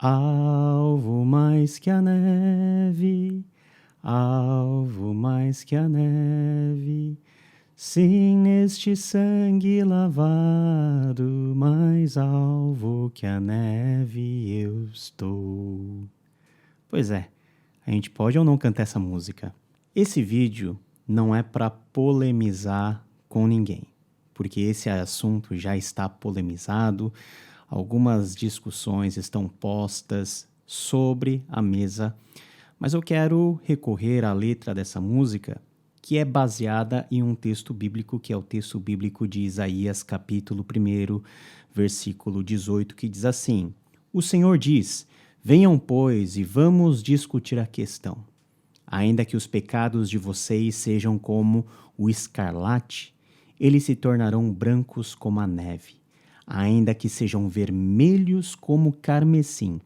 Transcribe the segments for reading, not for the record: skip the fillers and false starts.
Alvo mais que a neve, alvo mais que a neve, sim, neste sangue lavado, mais alvo que a neve eu estou. Pois é, a gente pode ou não cantar essa música. Esse vídeo não é para polemizar com ninguém, porque esse assunto já está polemizado. Algumas discussões estão postas sobre a mesa, mas eu quero recorrer à letra dessa música, que é baseada em um texto bíblico, que é o texto bíblico de Isaías, capítulo 1, versículo 18, que diz assim: O Senhor diz, venham, pois, e vamos discutir a questão. Ainda que os pecados de vocês sejam como o escarlate, eles se tornarão brancos como a neve. Ainda que sejam vermelhos como carmesim,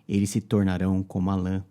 eles se tornarão como a lã.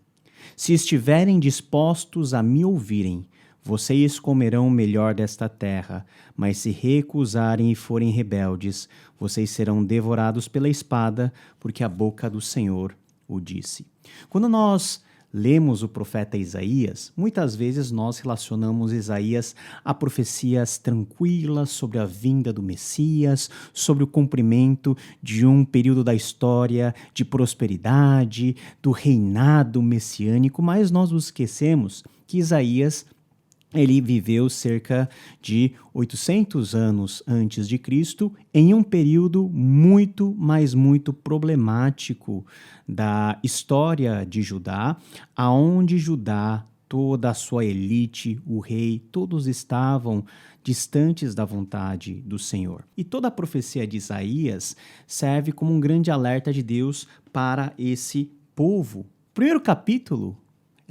Se estiverem dispostos a me ouvirem, vocês comerão o melhor desta terra, mas se recusarem e forem rebeldes, vocês serão devorados pela espada, porque a boca do Senhor o disse. Quando nós lemos o profeta Isaías, muitas vezes nós relacionamos Isaías a profecias tranquilas sobre a vinda do Messias, sobre o cumprimento de um período da história de prosperidade, do reinado messiânico, mas nós nos esquecemos que Isaías ele viveu cerca de 800 anos antes de Cristo, em um período muito, mas muito problemático da história de Judá, aonde Judá, toda a sua elite, o rei, todos estavam distantes da vontade do Senhor. E toda a profecia de Isaías serve como um grande alerta de Deus para esse povo. O primeiro capítulo,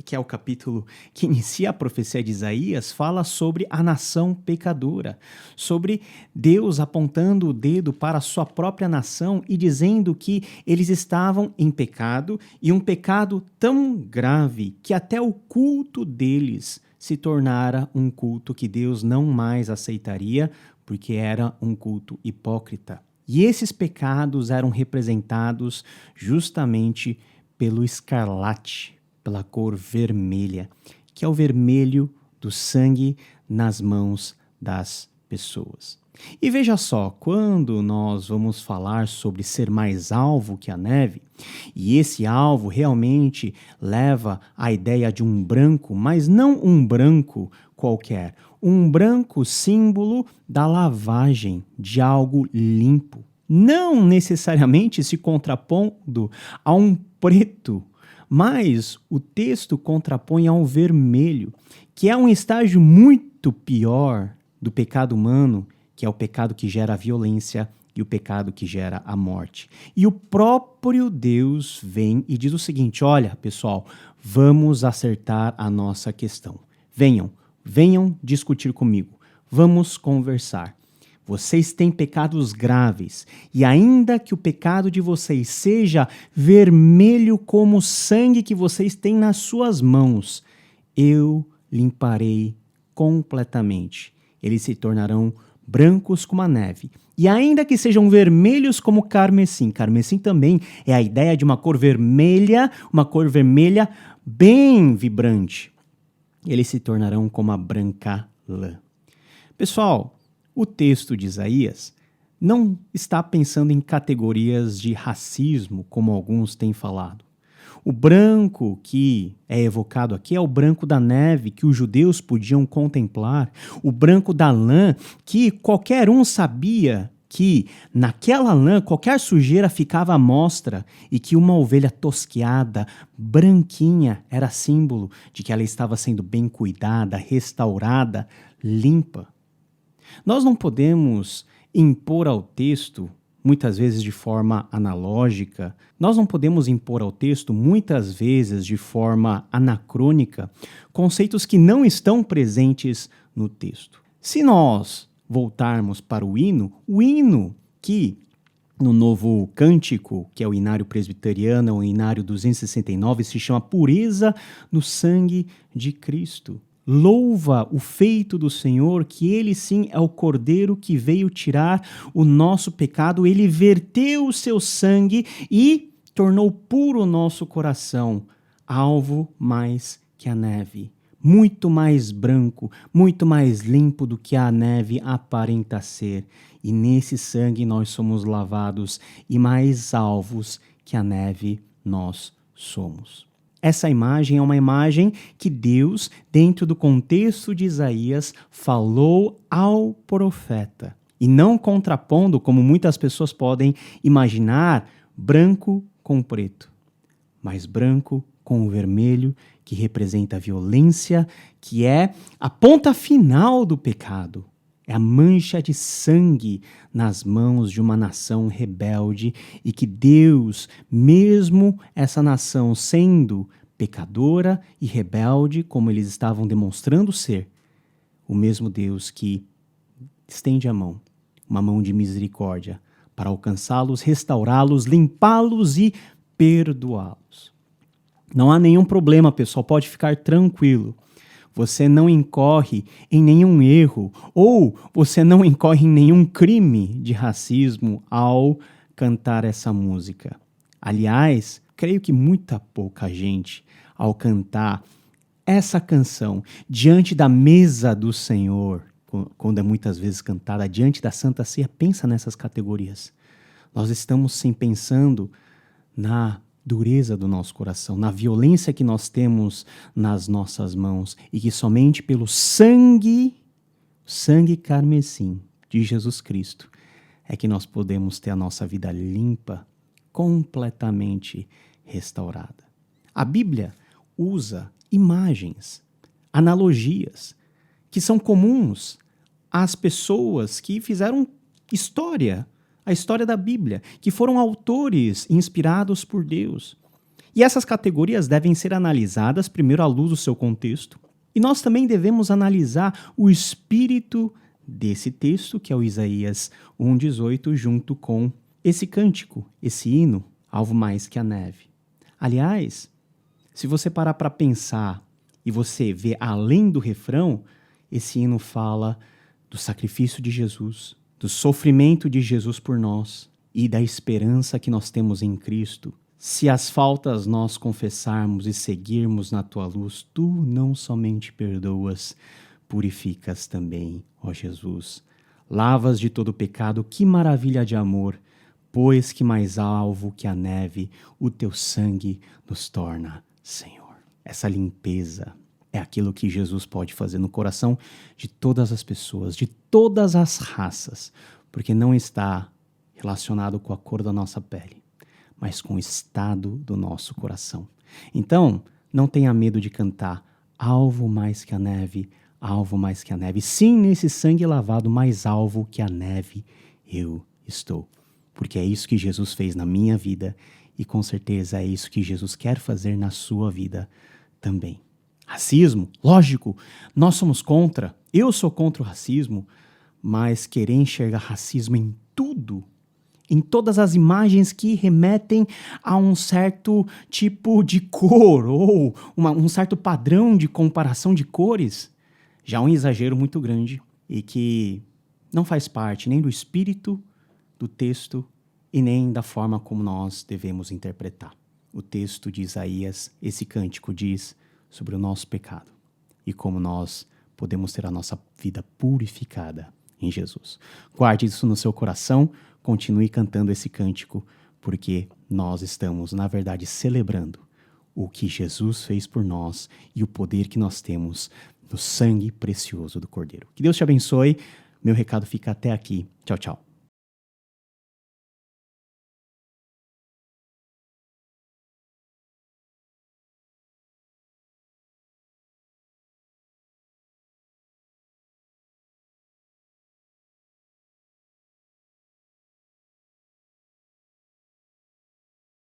que é o capítulo que inicia a profecia de Isaías, fala sobre a nação pecadora, sobre Deus apontando o dedo para a sua própria nação e dizendo que eles estavam em pecado, e um pecado tão grave que até o culto deles se tornara um culto que Deus não mais aceitaria, porque era um culto hipócrita. E esses pecados eram representados justamente pelo escarlate, pela cor vermelha, que é o vermelho do sangue nas mãos das pessoas. E veja só, quando nós vamos falar sobre ser mais alvo que a neve, e esse alvo realmente leva à ideia de um branco, mas não um branco qualquer, um branco símbolo da lavagem, de algo limpo, não necessariamente se contrapondo a um preto, mas o texto contrapõe ao vermelho, que é um estágio muito pior do pecado humano, que é o pecado que gera a violência e o pecado que gera a morte. E o próprio Deus vem e diz o seguinte: olha, pessoal, vamos acertar a nossa questão. Venham discutir comigo. Vamos conversar. Vocês têm pecados graves, e ainda que o pecado de vocês seja vermelho como o sangue que vocês têm nas suas mãos, eu limparei completamente. Eles se tornarão brancos como a neve. E ainda que sejam vermelhos como carmesim, carmesim também é a ideia de uma cor vermelha bem vibrante. Eles se tornarão como a branca lã. Pessoal, o texto de Isaías não está pensando em categorias de racismo, como alguns têm falado. O branco que é evocado aqui é o branco da neve que os judeus podiam contemplar, o branco da lã que qualquer um sabia que naquela lã qualquer sujeira ficava à mostra e que uma ovelha tosquiada, branquinha, era símbolo de que ela estava sendo bem cuidada, restaurada, limpa. Nós não podemos impor ao texto, muitas vezes de forma analógica, nós não podemos impor ao texto, muitas vezes de forma anacrônica, conceitos que não estão presentes no texto. Se nós voltarmos para o hino que no Novo Cântico, que é o Inário Presbiteriano, o Inário 269, se chama Pureza no Sangue de Cristo. Louva o feito do Senhor, que ele sim é o Cordeiro que veio tirar o nosso pecado, ele verteu o seu sangue e tornou puro o nosso coração, alvo mais que a neve, muito mais branco, muito mais limpo do que a neve aparenta ser. E nesse sangue nós somos lavados e mais alvos que a neve nós somos. Essa imagem é uma imagem que Deus, dentro do contexto de Isaías, falou ao profeta. E não contrapondo, como muitas pessoas podem imaginar, branco com preto, mas branco com o vermelho, que representa a violência, que é a ponta final do pecado. É a mancha de sangue nas mãos de uma nação rebelde e que Deus, mesmo essa nação sendo pecadora e rebelde, como eles estavam demonstrando ser, o mesmo Deus que estende a mão, uma mão de misericórdia, para alcançá-los, restaurá-los, limpá-los e perdoá-los. Não há nenhum problema, pessoal, pode ficar tranquilo. Você não incorre em nenhum erro ou você não incorre em nenhum crime de racismo ao cantar essa música. Aliás, creio que muita pouca gente, ao cantar essa canção diante da mesa do Senhor, quando é muitas vezes cantada diante da Santa Ceia, pensa nessas categorias. Nós estamos sim pensando na dureza do nosso coração, na violência que nós temos nas nossas mãos e que somente pelo sangue carmesim de Jesus Cristo é que nós podemos ter a nossa vida limpa, completamente restaurada. A Bíblia usa imagens, analogias que são comuns às pessoas que fizeram história, a história da Bíblia, que foram autores inspirados por Deus. E essas categorias devem ser analisadas primeiro à luz do seu contexto, e nós também devemos analisar o espírito desse texto, que é o Isaías 1,18, junto com esse cântico, esse hino, alvo mais que a neve. Aliás, se você parar para pensar e você ver além do refrão, esse hino fala do sacrifício de Jesus, do sofrimento de Jesus por nós e da esperança que nós temos em Cristo. Se as faltas nós confessarmos e seguirmos na tua luz, tu não somente perdoas, purificas também, ó Jesus. Lavas de todo pecado, que maravilha de amor, pois que mais alvo que a neve, o teu sangue nos torna, Senhor. Essa limpeza é aquilo que Jesus pode fazer no coração de todas as pessoas, de todas as raças, porque não está relacionado com a cor da nossa pele, mas com o estado do nosso coração. Então, não tenha medo de cantar alvo mais que a neve, alvo mais que a neve. Sim, nesse sangue lavado, mais alvo que a neve eu estou. Porque é isso que Jesus fez na minha vida e com certeza é isso que Jesus quer fazer na sua vida também. Racismo, lógico, nós somos contra, eu sou contra o racismo, mas querer enxergar racismo em tudo, em todas as imagens que remetem a um certo tipo de cor ou um certo padrão de comparação de cores, já é um exagero muito grande e que não faz parte nem do espírito do texto e nem da forma como nós devemos interpretar. O texto de Isaías, esse cântico diz sobre o nosso pecado e como nós podemos ter a nossa vida purificada em Jesus. Guarde isso no seu coração, continue cantando esse cântico, porque nós estamos, na verdade, celebrando o que Jesus fez por nós e o poder que nós temos no sangue precioso do Cordeiro. Que Deus te abençoe. Meu recado fica até aqui. Tchau, tchau.